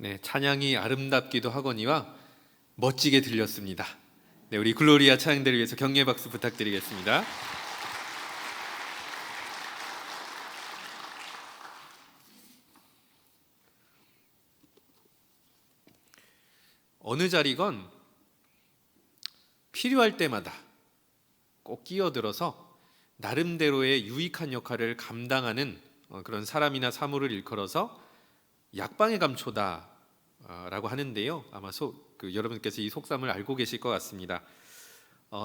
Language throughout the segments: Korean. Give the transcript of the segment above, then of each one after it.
네, 찬양이 아름답기도 하거니와 멋지게 들렸습니다. 네, 우리 글로리아 찬양대를 위해서 격려의 박수 부탁드리겠습니다. 어느 자리건 필요할 때마다 꼭 끼어들어서 나름대로의 유익한 역할을 감당하는 그런 사람이나 사물을 일컬어서 약방의 감초다라고 하는데요. 아마 여러분께서 이 속담을 알고 계실 것 같습니다.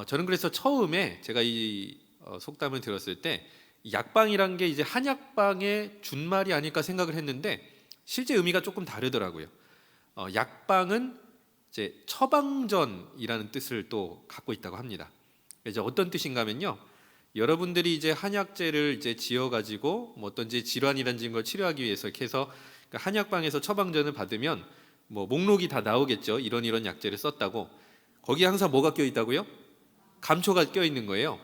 저는 그래서 처음에 제가 이 속담을 들었을 때 약방이란 게 이제 한약방의 준말이 아닐까 생각을 했는데 실제 의미가 조금 다르더라고요. 약방은 이제 처방전이라는 뜻을 또 갖고 있다고 합니다. 이제 어떤 뜻인가면요, 여러분들이 이제 한약재를 이제 지어가지고 뭐 어떤 질환이라든지 걸 치료하기 위해서 이렇게 해서 한약방에서 처방전을 받으면 뭐 목록이 다 나오겠죠. 이런 약재를 썼다고. 거기에 항상 뭐가 껴 있다고요? 감초가 껴 있는 거예요.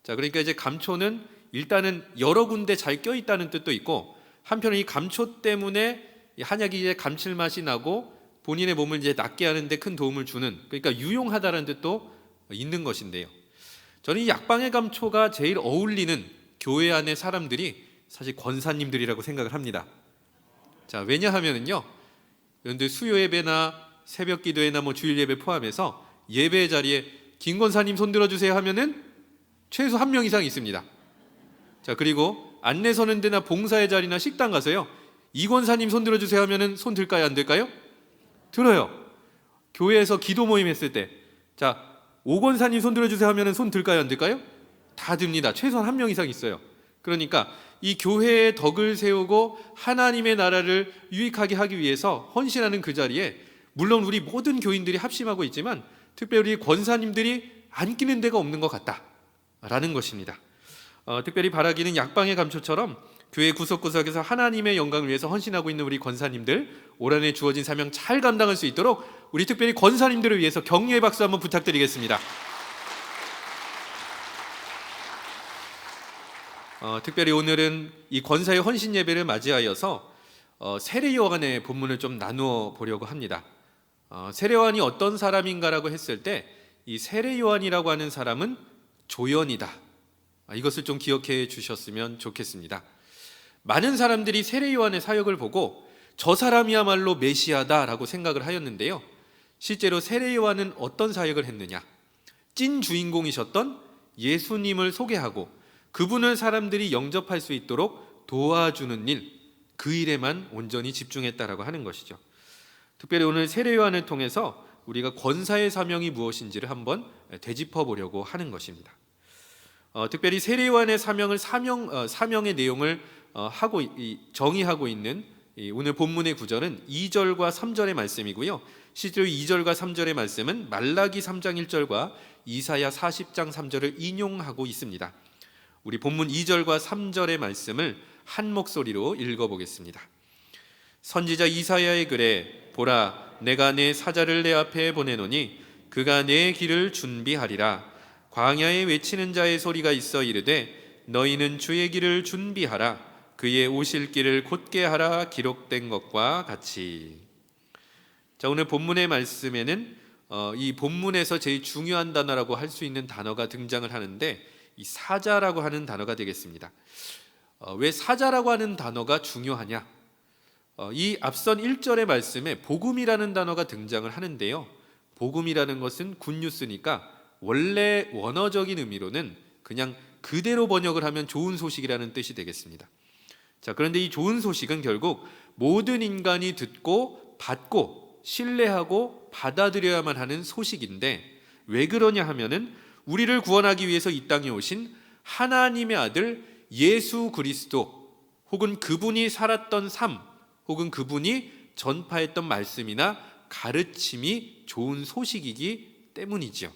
자, 그러니까 이제 감초는 일단은 여러 군데 잘 껴 있다는 뜻도 있고, 한편은 이 감초 때문에 이 한약이 이제 감칠맛이 나고 본인의 몸을 이제 낫게 하는데 큰 도움을 주는, 그러니까 유용하다는 뜻도 있는 것인데요. 저는 이 약방의 감초가 제일 어울리는 교회 안의 사람들이 사실 권사님들이라고 생각을 합니다. 자, 왜냐하면은요, 여러분들 수요 예배나 새벽 기도회나 뭐 주일 예배 포함해서 예배 자리에 김 권사님 손 들어주세요 하면은 최소 한 명 이상 있습니다. 자, 그리고 안내 서는 데나 봉사의 자리나 식당 가서요, 이 권사님 손 들어주세요 하면은 손 들까요, 안 들까요? 들어요. 교회에서 기도 모임 했을 때, 자, 오 권사님 손 들어주세요 하면은 손 들까요, 안 들까요? 다 듭니다. 최소한 한 명 이상 있어요. 그러니까 이 교회의 덕을 세우고 하나님의 나라를 유익하게 하기 위해서 헌신하는 그 자리에, 물론 우리 모든 교인들이 합심하고 있지만 특별히 권사님들이 안 끼는 데가 없는 것 같다라는 것입니다. 특별히 바라기는 약방의 감초처럼 교회 구석구석에서 하나님의 영광을 위해서 헌신하고 있는 우리 권사님들, 올 한해 주어진 사명 잘 감당할 수 있도록 우리 특별히 권사님들을 위해서 격려의 박수 한번 부탁드리겠습니다. 특별히 오늘은 이 권사의 헌신 예배를 맞이하여서 세례 요한의 본문을 좀 나누어 보려고 합니다. 세례 요한이 어떤 사람인가라고 했을 때 이 세례 요한이라고 하는 사람은 조연이다. 이것을 좀 기억해 주셨으면 좋겠습니다. 많은 사람들이 세례 요한의 사역을 보고 저 사람이야말로 메시아다라고 생각을 하였는데요, 실제로 세례 요한은 어떤 사역을 했느냐, 찐 주인공이셨던 예수님을 소개하고 그분을 사람들이 영접할 수 있도록 도와주는 일, 그 일에만 온전히 집중했다라고 하는 것이죠. 특별히 오늘 세례 요한을 통해서 우리가 권사의 사명이 무엇인지를 한번 되짚어 보려고 하는 것입니다. 특별히 세례 요한의 사명의 내용을 정의하고 있는 오늘 본문의 구절은 2절과 3절의 말씀이고요. 실제로 2절과 3절의 말씀은 말라기 3장 1절과 이사야 40장 3절을 인용하고 있습니다. 우리 본문 2절과 3절의 말씀을 한 목소리로 읽어보겠습니다. 선지자 이사야의 글에, 보라, 내가 내 사자를 내 앞에 보내노니 그가 내 길을 준비하리라. 광야에 외치는 자의 소리가 있어 이르되 너희는 주의 길을 준비하라. 그의 오실 길을 곧게 하라. 기록된 것과 같이. 자, 오늘 본문의 말씀에는 이 본문에서 제일 중요한 단어라고 할 수 있는 단어가 등장을 하는데, 이 사자라고 하는 단어가 되겠습니다. 왜 사자라고 하는 단어가 중요하냐? 이 앞선 1절의 말씀에 복음이라는 단어가 등장을 하는데요, 복음이라는 것은 굿뉴스니까 원래 원어적인 의미로는 그냥 그대로 번역을 하면 좋은 소식이라는 뜻이 되겠습니다. 자, 그런데 이 좋은 소식은 결국 모든 인간이 듣고 받고 신뢰하고 받아들여야만 하는 소식인데, 왜 그러냐 하면은 우리를 구원하기 위해서 이 땅에 오신 하나님의 아들 예수 그리스도, 혹은 그분이 살았던 삶, 혹은 그분이 전파했던 말씀이나 가르침이 좋은 소식이기 때문이죠.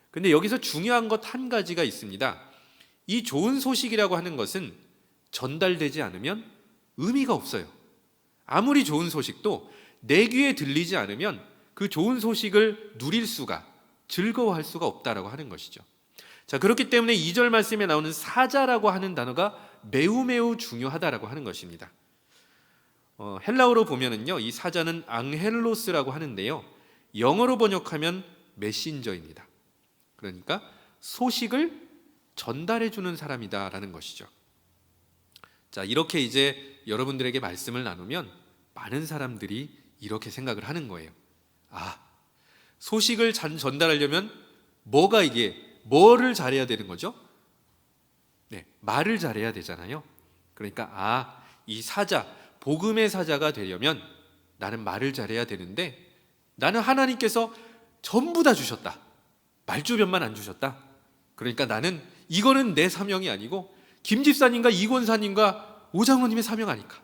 근데 여기서 중요한 것 한 가지가 있습니다. 이 좋은 소식이라고 하는 것은 전달되지 않으면 의미가 없어요. 아무리 좋은 소식도 내 귀에 들리지 않으면 그 좋은 소식을 누릴 수가, 즐거워할 수가 없다라고 하는 것이죠. 자, 그렇기 때문에 2절 말씀에 나오는 사자라고 하는 단어가 매우 중요하다라고 하는 것입니다. 헬라어로 보면은요, 이 사자는 앙헬로스라고 하는데요, 영어로 번역하면 메신저입니다. 그러니까 소식을 전달해 주는 사람이다라는 것이죠. 자, 이렇게 이제 여러분들에게 말씀을 나누면 많은 사람들이 이렇게 생각을 하는 거예요. 아, 소식을 전달하려면 뭐를 잘해야 되는 거죠? 네, 말을 잘해야 되잖아요. 그러니까 이 사자, 복음의 사자가 되려면 나는 말을 잘해야 되는데 나는 하나님께서 전부 다 주셨다. 말주변만 안 주셨다. 그러니까 나는 이거는 내 사명이 아니고 김 집사님과 이 권사님과 오장로님의 사명 아닐까.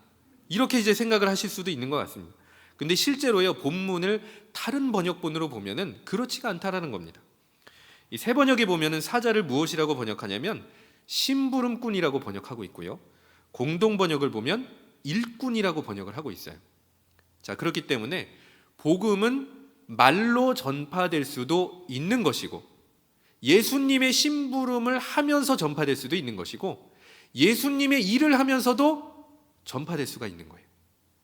이렇게 이제 생각을 하실 수도 있는 것 같습니다. 근데 실제로요, 본문을 다른 번역본으로 보면은 그렇지가 않다라는 겁니다. 이 새 번역에 보면은 사자를 무엇이라고 번역하냐면 심부름꾼이라고 번역하고 있고요, 공동 번역을 보면 일꾼이라고 번역을 하고 있어요. 자, 그렇기 때문에 복음은 말로 전파될 수도 있는 것이고, 예수님의 심부름을 하면서 전파될 수도 있는 것이고, 예수님의 일을 하면서도 전파될 수가 있는 거예요.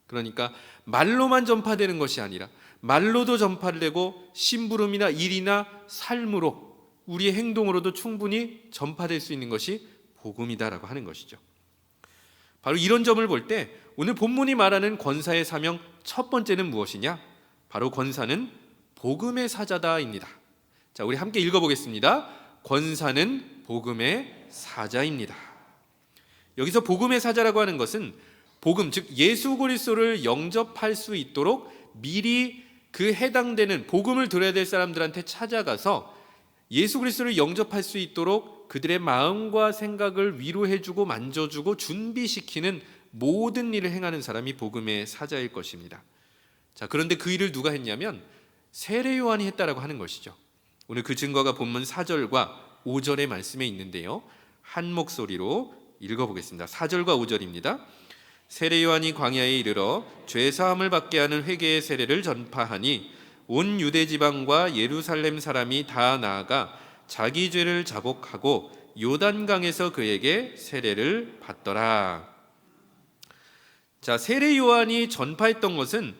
그러니까 말로만 전파되는 것이 아니라 말로도 전파를 되고 심부름이나 일이나 삶으로, 우리의 행동으로도 충분히 전파될 수 있는 것이 복음이다라고 하는 것이죠. 바로 이런 점을 볼 때 오늘 본문이 말하는 권사의 사명 첫 번째는 무엇이냐? 바로 권사는 복음의 사자다입니다. 자, 우리 함께 읽어보겠습니다. 권사는 복음의 사자입니다. 여기서 복음의 사자라고 하는 것은 복음, 즉 예수 그리스도를 영접할 수 있도록 미리 그 해당되는 복음을 들어야 될 사람들한테 찾아가서 예수 그리스도를 영접할 수 있도록 그들의 마음과 생각을 위로해주고 만져주고 준비시키는 모든 일을 행하는 사람이 복음의 사자일 것입니다. 자, 그런데 그 일을 누가 했냐면 세례 요한이 했다라고 하는 것이죠. 오늘 그 증거가 본문 4절과 5절의 말씀에 있는데요, 한 목소리로 읽어보겠습니다. 4절과 5절입니다. 세례 요한이 광야에 이르러 죄 사함을 받게 하는 회개의 세례를 전파하니 온 유대 지방과 예루살렘 사람이 다 나아가 자기 죄를 자복하고 요단강에서 그에게 세례를 받더라. 자, 세례 요한이 전파했던 것은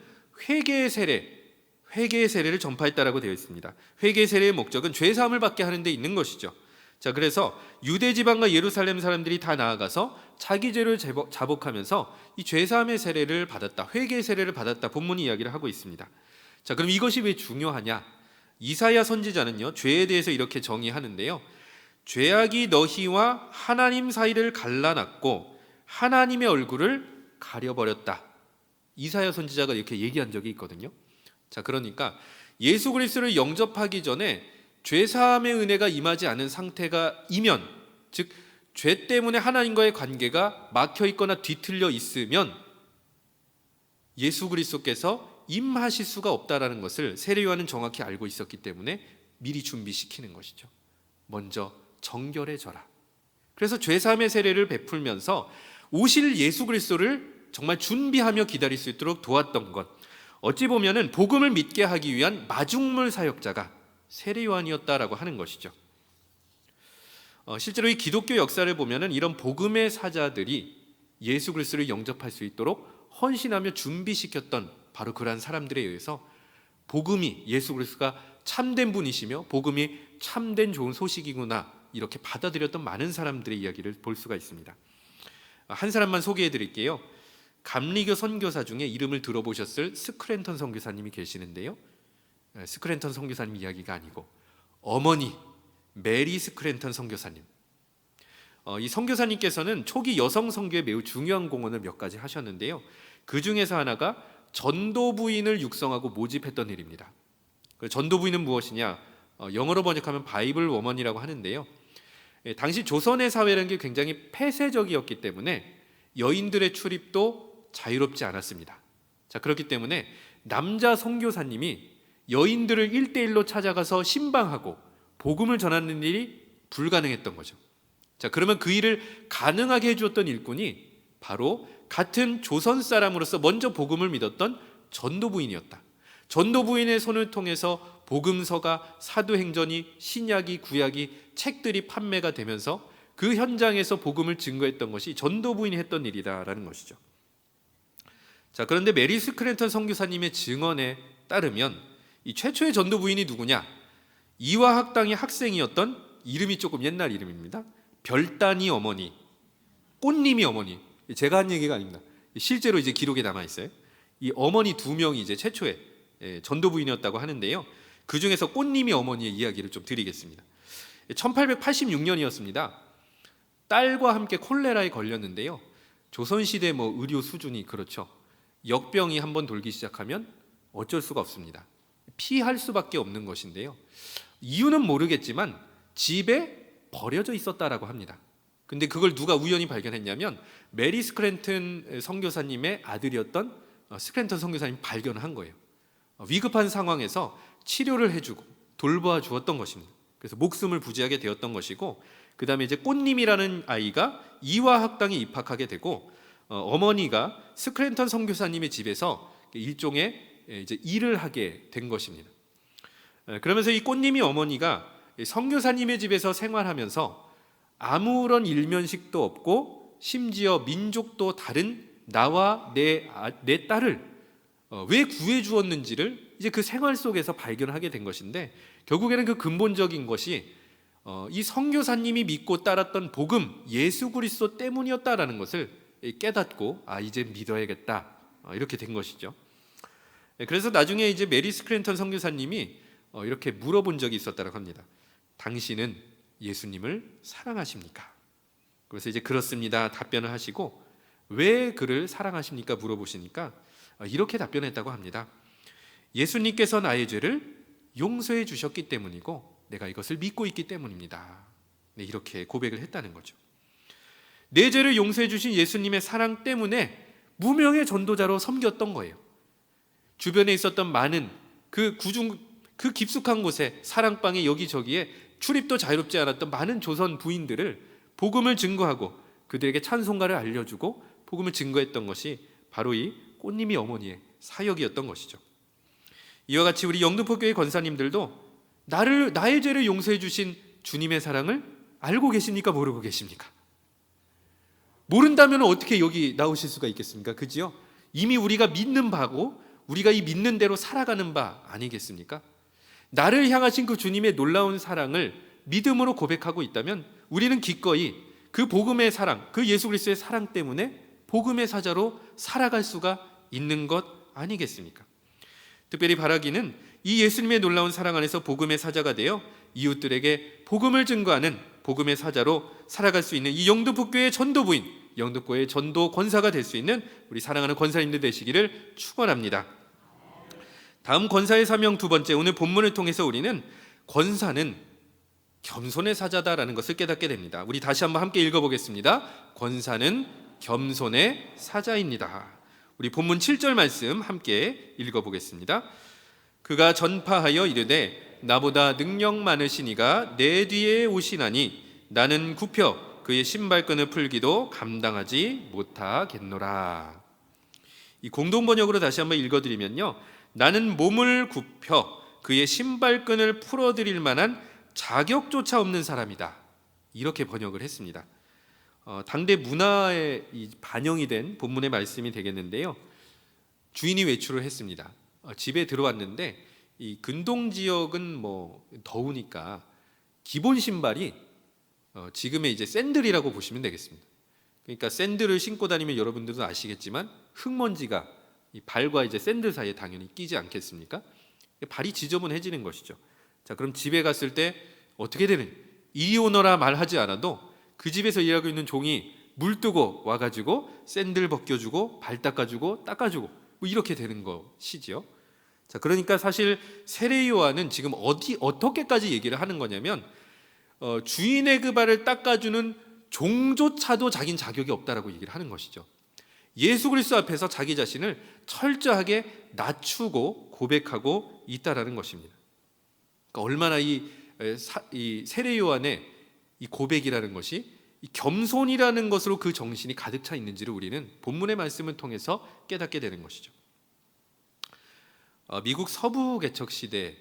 회개의 세례를 전파했다라고 되어 있습니다. 회개의 세례의 목적은 죄 사함을 받게 하는 데 있는 것이죠. 자, 그래서 유대 지방과 예루살렘 사람들이 다 나아가서 자기 죄를 자복하면서 이 죄 사함의 세례를 받았다, 회개의 세례를 받았다, 본문이 이야기를 하고 있습니다. 자, 그럼 이것이 왜 중요하냐? 이사야 선지자는요, 죄에 대해서 이렇게 정의하는데요, 죄악이 너희와 하나님 사이를 갈라놨고 하나님의 얼굴을 가려버렸다. 이사야 선지자가 이렇게 얘기한 적이 있거든요. 자, 그러니까 예수 그리스도를 영접하기 전에 죄 사함의 은혜가 임하지 않은 상태가 이면, 즉 죄 때문에 하나님과의 관계가 막혀 있거나 뒤틀려 있으면 예수 그리스도께서 임하실 수가 없다라는 것을 세례 요한은 정확히 알고 있었기 때문에 미리 준비시키는 것이죠. 먼저 정결해져라. 그래서 죄 사함의 세례를 베풀면서 오실 예수 그리스도를 정말 준비하며 기다릴 수 있도록 도왔던 것, 어찌 보면은 복음을 믿게 하기 위한 마중물 사역자가 세례 요한이었다라고 하는 것이죠. 실제로 이 기독교 역사를 보면은 이런 복음의 사자들이 예수 그리스도를 영접할 수 있도록 헌신하며 준비시켰던 바로 그러한 사람들에 의해서 복음이, 예수 그리스도가 참된 분이시며 복음이 참된 좋은 소식이구나, 이렇게 받아들였던 많은 사람들의 이야기를 볼 수가 있습니다. 한 사람만 소개해 드릴게요. 감리교 선교사 중에 이름을 들어보셨을 스크랜턴 선교사님이 계시는데요, 스크랜턴 선교사님 이야기가 아니고 어머니 메리 스크랜턴 선교사님, 이 선교사님께서는 초기 여성 선교에 매우 중요한 공헌을 몇 가지 하셨는데요, 그 중에서 하나가 전도 부인을 육성하고 모집했던 일입니다. 전도 부인은 무엇이냐? 영어로 번역하면 바이블 워먼이라고 하는데요, 당시 조선의 사회라는 게 굉장히 폐쇄적이었기 때문에 여인들의 출입도 자유롭지 않았습니다. 자, 그렇기 때문에 남자 선교사님이 여인들을 1대1로 찾아가서 신방하고 복음을 전하는 일이 불가능했던 거죠. 자, 그러면 그 일을 가능하게 해주었던 일꾼이 바로 같은 조선 사람으로서 먼저 복음을 믿었던 전도부인이었다. 전도부인의 손을 통해서 복음서가, 사도행전이, 신약이, 구약이, 책들이 판매가 되면서 그 현장에서 복음을 증거했던 것이 전도부인이 했던 일이다라는 것이죠. 자, 그런데 메리 스크랜턴 선교사님의 증언에 따르면 이 최초의 전도 부인이 누구냐? 이화 학당의 학생이었던, 이름이 조금 옛날 이름입니다, 별단이 어머니, 꽃님이 어머니. 제가 한 얘기가 아닙니다. 실제로 이제 기록에 남아 있어요. 이 어머니 두 명이 이제 최초의 전도 부인이었다고 하는데요. 그 중에서 꽃님이 어머니의 이야기를 좀 드리겠습니다. 1886년이었습니다. 딸과 함께 콜레라에 걸렸는데요. 조선시대 의료 수준이 그렇죠. 역병이 한번 돌기 시작하면 어쩔 수가 없습니다. 피할 수밖에 없는 것인데요. 이유는 모르겠지만 집에 버려져 있었다라고 합니다. 근데 그걸 누가 우연히 발견했냐면 메리 스크랜턴 선교사님의 아들이었던 스크랜턴 선교사님이 발견한 거예요. 위급한 상황에서 치료를 해주고 돌보아 주었던 것입니다. 그래서 목숨을 부지하게 되었던 것이고, 그 다음에 이제 꽃님이라는 아이가 이화 학당에 입학하게 되고, 어머니가 스크랜턴 선교사님의 집에서 일종의 이제 일을 하게 된 것입니다. 그러면서 이 꽃님이 어머니가 선교사님의 집에서 생활하면서 아무런 일면식도 없고 심지어 민족도 다른 나와 내 딸을 왜 구해 주었는지를 이제 그 생활 속에서 발견하게 된 것인데, 결국에는 그 근본적인 것이 이 선교사님이 믿고 따랐던 복음 예수 그리스도 때문이었다라는 것을 깨닫고 이제 믿어야겠다, 이렇게 된 것이죠. 그래서 나중에 이제 메리 스크랜턴 선교사님이 이렇게 물어본 적이 있었다고 합니다. 당신은 예수님을 사랑하십니까? 그래서 이제 그렇습니다 답변을 하시고, 왜 그를 사랑하십니까 물어보시니까 이렇게 답변했다고 합니다. 예수님께서 나의 죄를 용서해 주셨기 때문이고 내가 이것을 믿고 있기 때문입니다. 네, 이렇게 고백을 했다는 거죠. 내 죄를 용서해 주신 예수님의 사랑 때문에 무명의 전도자로 섬겼던 거예요. 주변에 있었던 많은 그 깊숙한 곳에, 사랑방에 여기저기에 출입도 자유롭지 않았던 많은 조선 부인들을 복음을 증거하고 그들에게 찬송가를 알려주고 복음을 증거했던 것이 바로 이 꽃님이 어머니의 사역이었던 것이죠. 이와 같이 우리 영등포교회 권사님들도 나의 죄를 용서해 주신 주님의 사랑을 알고 계십니까? 모르고 계십니까? 모른다면 어떻게 여기 나오실 수가 있겠습니까? 그지요? 이미 우리가 믿는 바고 우리가 이 믿는 대로 살아가는 바 아니겠습니까? 나를 향하신 그 주님의 놀라운 사랑을 믿음으로 고백하고 있다면 우리는 기꺼이 그 복음의 사랑, 그 예수 그리스도의 사랑 때문에 복음의 사자로 살아갈 수가 있는 것 아니겠습니까? 특별히 바라기는 이 예수님의 놀라운 사랑 안에서 복음의 사자가 되어 이웃들에게 복음을 증거하는 복음의 사자로 살아갈 수 있는 이 영등포교회의 전도부인, 영등포의 전도 권사가 될 수 있는 우리 사랑하는 권사님들 되시기를 축원합니다. 다음 권사의 사명 두 번째, 오늘 본문을 통해서 우리는 권사는 겸손의 사자다라는 것을 깨닫게 됩니다. 우리 다시 한번 함께 읽어보겠습니다. 권사는 겸손의 사자입니다. 우리 본문 7절 말씀 함께 읽어보겠습니다. 그가 전파하여 이르되 나보다 능력 많으신 이가 내 뒤에 오시나니 나는 굽혀 그의 신발끈을 풀기도 감당하지 못하겠노라. 이 공동번역으로 다시 한번 읽어드리면요, 나는 몸을 굽혀 그의 신발끈을 풀어드릴 만한 자격조차 없는 사람이다, 이렇게 번역을 했습니다. 당대 문화에 반영이 된 본문의 말씀이 되겠는데요. 주인이 외출을 했습니다. 집에 들어왔는데 이 근동 지역은 더우니까 기본 신발이 지금의 이제 샌들이라고 보시면 되겠습니다. 그러니까 샌들을 신고 다니면 여러분들도 아시겠지만 흙먼지가 이 발과 이제 샌들 사이에 당연히 끼지 않겠습니까? 발이 지저분해지는 것이죠. 자, 그럼 집에 갔을 때 어떻게 되는? 이리 오너라 말하지 않아도 그 집에서 일하고 있는 종이 물 뜨고 와가지고 샌들 벗겨주고 발 닦아주고 닦아주고 이렇게 되는 것이지요. 자, 그러니까 사실 세례 요한은 지금 어떻게까지 얘기를 하는 거냐면 주인의 그 발을 닦아주는 종조차도 자긴 자격이 없다라고 얘기를 하는 것이죠. 예수 그리스도 앞에서 자기 자신을 철저하게 낮추고 고백하고 있다라는 것입니다. 그러니까 얼마나 이 세례 요한의 이 고백이라는 것이 이 겸손이라는 것으로 그 정신이 가득 차 있는지를 우리는 본문의 말씀을 통해서 깨닫게 되는 것이죠. 미국 서부 개척 시대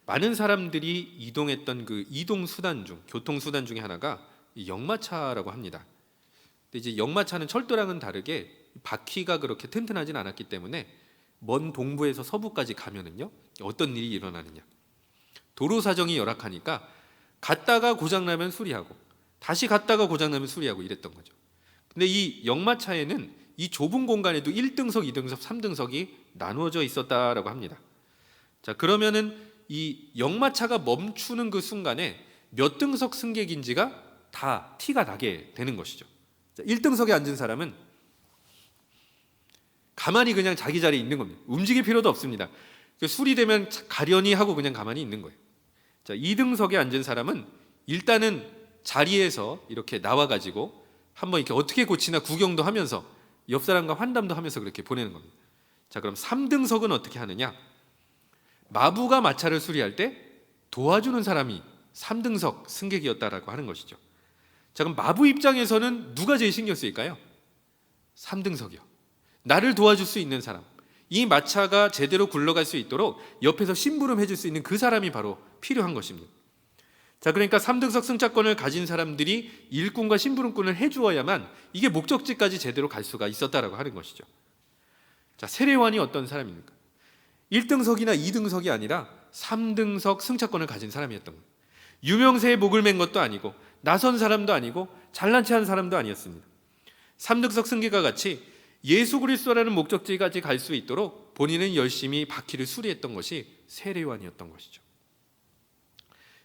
많은 사람들이 이동했던 그 이동 수단 중, 교통 수단 중에 하나가 이 역마차라고 합니다. 근데 이제 역마차는 철도랑은 다르게 바퀴가 그렇게 튼튼하진 않았기 때문에 먼 동부에서 서부까지 가면은요, 어떤 일이 일어나느냐. 도로 사정이 열악하니까 갔다가 고장나면 수리하고 다시 갔다가 고장나면 수리하고 이랬던 거죠. 근데 이 역마차에는 이 좁은 공간에도 1등석, 2등석, 3등석이 나누어져 있었다라고 합니다. 자, 그러면은 이 역마차가 멈추는 그 순간에 몇 등석 승객인지가 다 티가 나게 되는 것이죠. 자, 1등석에 앉은 사람은 가만히 그냥 자기 자리에 있는 겁니다. 움직일 필요도 없습니다. 수리되면 가려니 하고 그냥 가만히 있는 거예요. 자, 2등석에 앉은 사람은 일단은 자리에서 이렇게 나와가지고 한번 이렇게 어떻게 고치나 구경도 하면서 옆 사람과 환담도 하면서 그렇게 보내는 겁니다. 자, 그럼 3등석은 어떻게 하느냐? 마부가 마차를 수리할 때 도와주는 사람이 3등석 승객이었다라고 하는 것이죠. 자, 그럼 마부 입장에서는 누가 제일 신경 쓰일까요? 3등석이요. 나를 도와줄 수 있는 사람, 이 마차가 제대로 굴러갈 수 있도록 옆에서 심부름 해줄 수 있는 그 사람이 바로 필요한 것입니다. 자, 그러니까 3등석 승차권을 가진 사람들이 일꾼과 심부름꾼을 해주어야만 이게 목적지까지 제대로 갈 수가 있었다라고 하는 것이죠. 자, 세례요한이 어떤 사람입니까? 1등석이나 2등석이 아니라 3등석 승차권을 가진 사람이었던 거예요. 유명세에 목을 맨 것도 아니고 나선 사람도 아니고 잘난 체한 사람도 아니었습니다. 3등석 승객과 같이 예수 그리스도라는 목적지까지 갈 수 있도록 본인은 열심히 바퀴를 수리했던 것이 세례요한이었던 것이죠.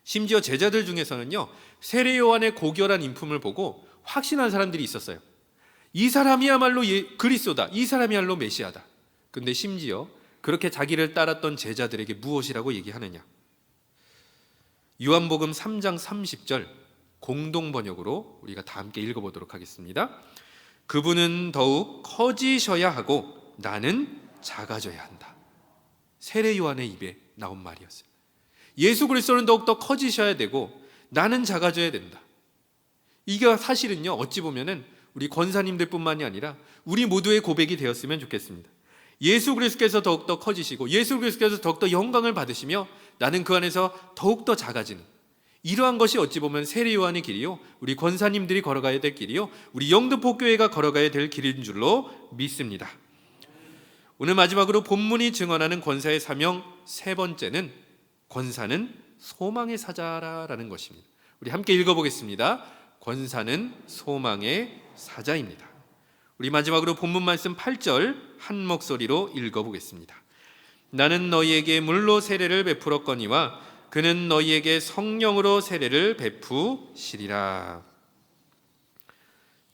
심지어 제자들 중에서는요, 세례요한의 고결한 인품을 보고 확신한 사람들이 있었어요. 이 사람이야말로 그리스도다, 이 사람이야말로 메시아다. 근데 심지어 그렇게 자기를 따랐던 제자들에게 무엇이라고 얘기하느냐? 요한복음 3장 30절 공동 번역으로 우리가 다 함께 읽어보도록 하겠습니다. 그분은 더욱 커지셔야 하고 나는 작아져야 한다. 세례 요한의 입에 나온 말이었어요. 예수 그리스도는 더욱더 커지셔야 되고 나는 작아져야 된다. 이게 사실은요, 어찌 보면은 우리 권사님들뿐만이 아니라 우리 모두의 고백이 되었으면 좋겠습니다. 예수 그리스도께서 더욱더 커지시고 예수 그리스도께서 더욱더 영광을 받으시며 나는 그 안에서 더욱더 작아지는, 이러한 것이 어찌 보면 세례 요한의 길이요, 우리 권사님들이 걸어가야 될 길이요, 우리 영등포교회가 걸어가야 될 길인 줄로 믿습니다. 오늘 마지막으로 본문이 증언하는 권사의 사명 세 번째는 권사는 소망의 사자라는 것입니다. 우리 함께 읽어보겠습니다. 권사는 소망의 사자입니다. 우리 마지막으로 본문 말씀 8절 한 목소리로 읽어보겠습니다. 나는 너희에게 물로 세례를 베풀었거니와 그는 너희에게 성령으로 세례를 베푸시리라.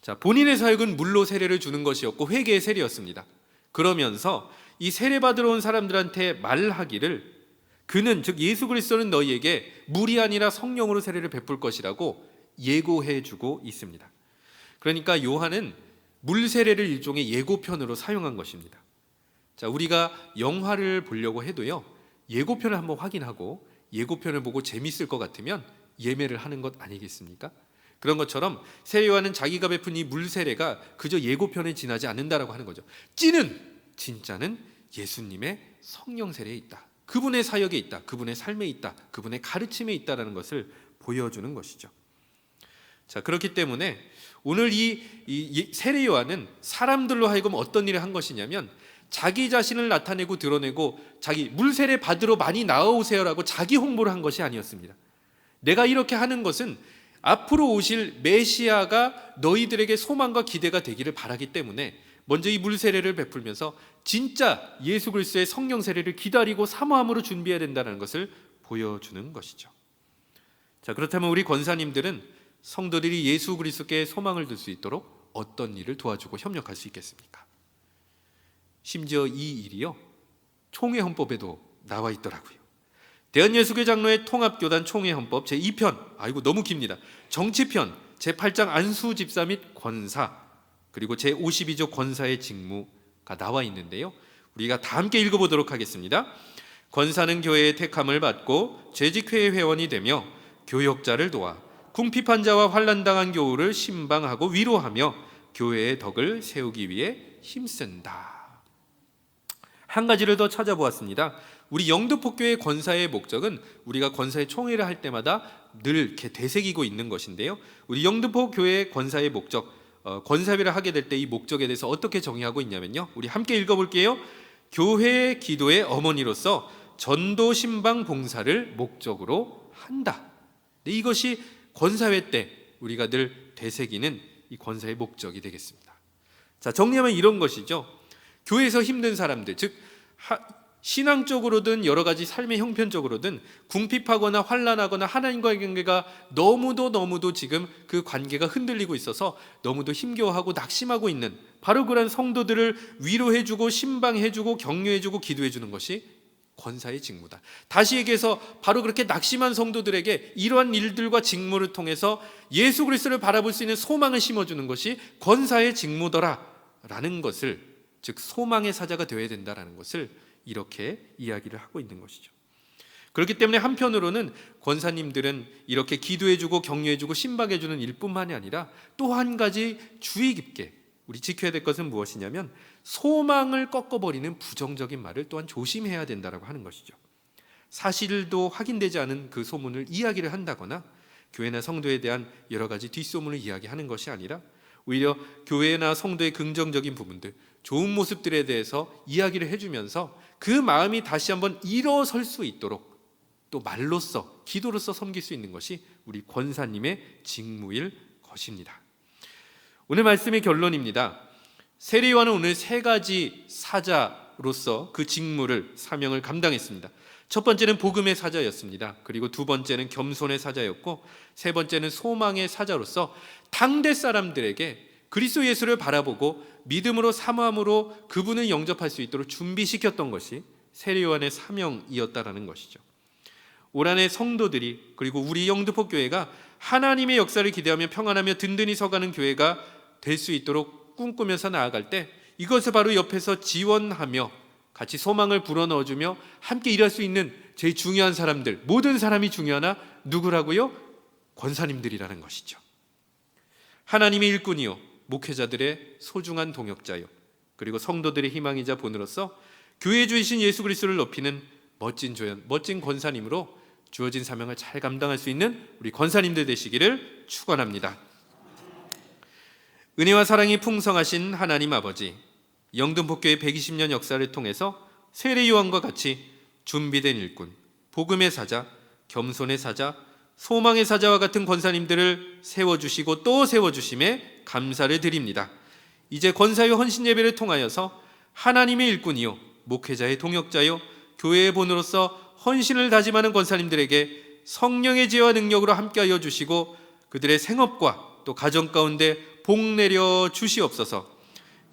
자, 본인의 사역은 물로 세례를 주는 것이었고 회개의 세례였습니다. 그러면서 이 세례 받으러 온 사람들한테 말하기를 그는, 즉 예수 그리스도는 너희에게 물이 아니라 성령으로 세례를 베풀 것이라고 예고해 주고 있습니다. 그러니까 요한은 물 세례를 일종의 예고편으로 사용한 것입니다. 자, 우리가 영화를 보려고 해도요, 예고편을 한번 확인하고 예고편을 보고 재밌을 것 같으면 예매를 하는 것 아니겠습니까? 그런 것처럼 세례 요한은 자기가 베푼 이 물 세례가 그저 예고편에 지나지 않는다라고 하는 거죠. 진짜는 예수님의 성령 세례에 있다. 그분의 사역에 있다. 그분의 삶에 있다. 그분의 가르침에 있다라는 것을 보여주는 것이죠. 자, 그렇기 때문에 오늘 이 세례 요한은 사람들로 하여금 어떤 일을 한 것이냐면 자기 자신을 나타내고 드러내고 자기 물 세례 받으러 많이 나와오세요라고 자기 홍보를 한 것이 아니었습니다. 내가 이렇게 하는 것은 앞으로 오실 메시아가 너희들에게 소망과 기대가 되기를 바라기 때문에 먼저 이 물 세례를 베풀면서 진짜 예수 그리스도의 성령 세례를 기다리고 사모함으로 준비해야 된다는 것을 보여주는 것이죠. 자, 그렇다면 우리 권사님들은 성도들이 예수 그리스도께 소망을 둘 수 있도록 어떤 일을 도와주고 협력할 수 있겠습니까? 심지어 이 일이요, 총회 헌법에도 나와 있더라고요. 대한예수교 장로의 통합교단 총회 헌법 제2편, 아이고 너무 깁니다. 정치편 제8장 안수 집사 및 권사, 그리고 제52조 권사의 직무가 나와 있는데요, 우리가 다 함께 읽어보도록 하겠습니다. 권사는 교회의 택함을 받고 재직회의 회원이 되며 교역자를 도와 궁핍한 자와 환난당한 교우를 신방하고 위로하며 교회의 덕을 세우기 위해 힘쓴다. 한 가지를 더 찾아보았습니다. 우리 영등포교회 권사의 목적은 우리가 권사의 총회를 할 때마다 늘 이렇게 되새기고 있는 것인데요, 우리 영등포교회 권사의 목적 권사회를 하게 될 때 이 목적에 대해서 어떻게 정의하고 있냐면요, 우리 함께 읽어볼게요. 교회의 기도의 어머니로서 전도 신방 봉사를 목적으로 한다. 이것이 권사회 때 우리가 늘 되새기는 이 권사의 목적이 되겠습니다. 자, 정리하면 이런 것이죠. 교회에서 힘든 사람들, 즉 신앙적으로든 여러 가지 삶의 형편적으로든 궁핍하거나 환난하거나 하나님과의 관계가 너무도 지금 그 관계가 흔들리고 있어서 너무도 힘겨워하고 낙심하고 있는 바로 그런 성도들을 위로해주고 신방해주고 격려해주고 기도해주는 것이 권사의 직무다. 다시 얘기해서 바로 그렇게 낙심한 성도들에게 이러한 일들과 직무를 통해서 예수 그리스도를 바라볼 수 있는 소망을 심어주는 것이 권사의 직무더라 라는 것을, 즉 소망의 사자가 되어야 된다라는 것을 이렇게 이야기를 하고 있는 것이죠. 그렇기 때문에 한편으로는 권사님들은 이렇게 기도해주고 격려해주고 신방해주는 일뿐만이 아니라 또 한 가지 주의 깊게 우리 지켜야 될 것은 무엇이냐면 소망을 꺾어버리는 부정적인 말을 또한 조심해야 된다라고 하는 것이죠. 사실도 확인되지 않은 그 소문을 이야기를 한다거나 교회나 성도에 대한 여러 가지 뒷소문을 이야기하는 것이 아니라 오히려 교회나 성도의 긍정적인 부분들, 좋은 모습들에 대해서 이야기를 해주면서 그 마음이 다시 한번 일어설 수 있도록 또 말로써 기도로써 섬길 수 있는 것이 우리 권사님의 직무일 것입니다. 오늘 말씀의 결론입니다. 세례요한은 오늘 세 가지 사자로서 그 직무를, 사명을 감당했습니다. 첫 번째는 복음의 사자였습니다. 그리고 두 번째는 겸손의 사자였고 세 번째는 소망의 사자로서 당대 사람들에게 그리스도 예수를 바라보고 믿음으로 사모함으로 그분을 영접할 수 있도록 준비시켰던 것이 세례요한의 사명이었다라는 것이죠. 올 한해 성도들이, 그리고 우리 영등포 교회가 하나님의 역사를 기대하며 평안하며 든든히 서가는 교회가 될 수 있도록 꿈꾸면서 나아갈 때 이것을 바로 옆에서 지원하며 같이 소망을 불어넣어주며 함께 일할 수 있는 제일 중요한 사람들, 모든 사람이 중요하나 누구라고요? 권사님들이라는 것이죠. 하나님의 일꾼이요, 목회자들의 소중한 동역자요, 그리고 성도들의 희망이자 본으로서 교회 주이신 예수 그리스도를 높이는 멋진 조연, 멋진 권사님으로 주어진 사명을 잘 감당할 수 있는 우리 권사님들 되시기를 축원합니다. 은혜와 사랑이 풍성하신 하나님 아버지, 영등포교회 120년 역사를 통해서 세례요한과 같이 준비된 일꾼, 복음의 사자, 겸손의 사자, 소망의 사자와 같은 권사님들을 세워주시고 또 세워주심에 감사를 드립니다. 이제 권사의 헌신 예배를 통하여서 하나님의 일꾼이요, 목회자의 동역자요, 교회의 본으로서 헌신을 다짐하는 권사님들에게 성령의 지혜와 능력으로 함께하여 주시고 그들의 생업과 또 가정 가운데 복 내려 주시옵소서.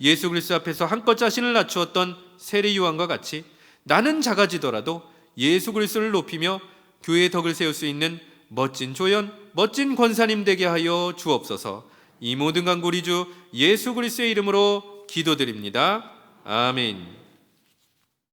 예수 그리스도 앞에서 한껏 자신을 낮추었던 세례요한과 같이 나는 작아지더라도 예수 그리스도를 높이며 교회의 덕을 세울 수 있는 멋진 조연, 멋진 권사님 되게 하여 주옵소서. 이 모든 간구 우리 주 예수 그리스도의 이름으로 기도드립니다. 아멘.